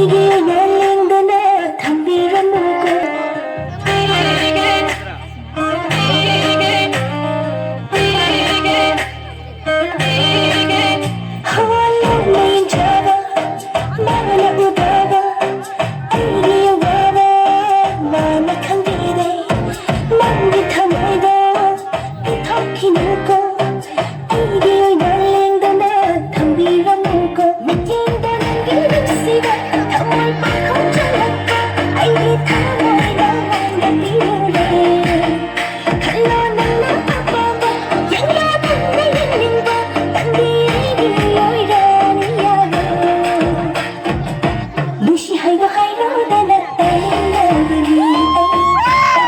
이게 날린다나 담비를 물고 홀로 잡아 마음을 우다가 이게 와라 마음을 감기네 마음이 다 멀다 턱이 물고 이게 날린다나 담비를 물고 미친다는 기름씨가 정말 빡 잘랐고 이게 다 멀다 난 비우네 갈라난 나 바빠봐 양야단 내 인생과 딴디리기 오이라니야 무시하이고 하이로다 나 딸린다보니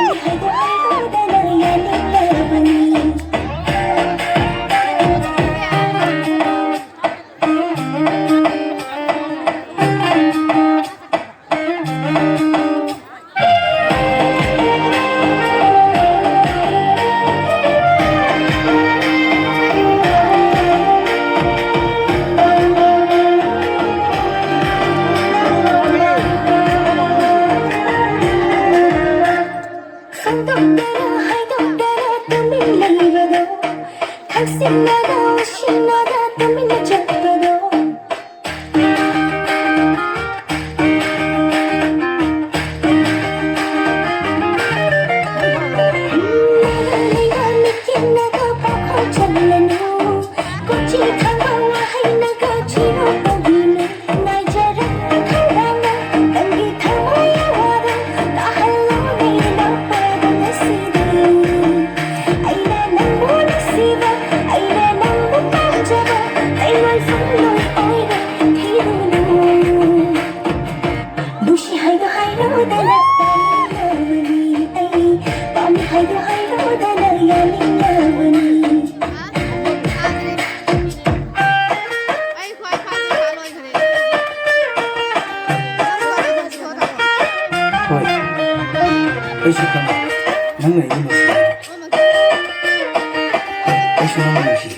무시하이고 하이로다 나 야린다보니 손톱대로 하이도대로 또 밀려입어도 각색나다 옷이 나다 또 밀려져도 내가 믿긴 나가 퍽퍽 잘라노 꽃이 다가와 하이나가 뒤로 보기는 날 자랑 달라나 딴게 다 모여와도 나 할로 내일 나빠도 나시도 아이라 난 모르시바 아이라 난 못 빠져봐 아이라 손로 오이라 기분은 무시하이도 하이로다 나 딸린다보니 밤이 하이도 하이로다 나 야린다보니 thôi ấy chứ không nắng này như một gì ấy chứ không là gì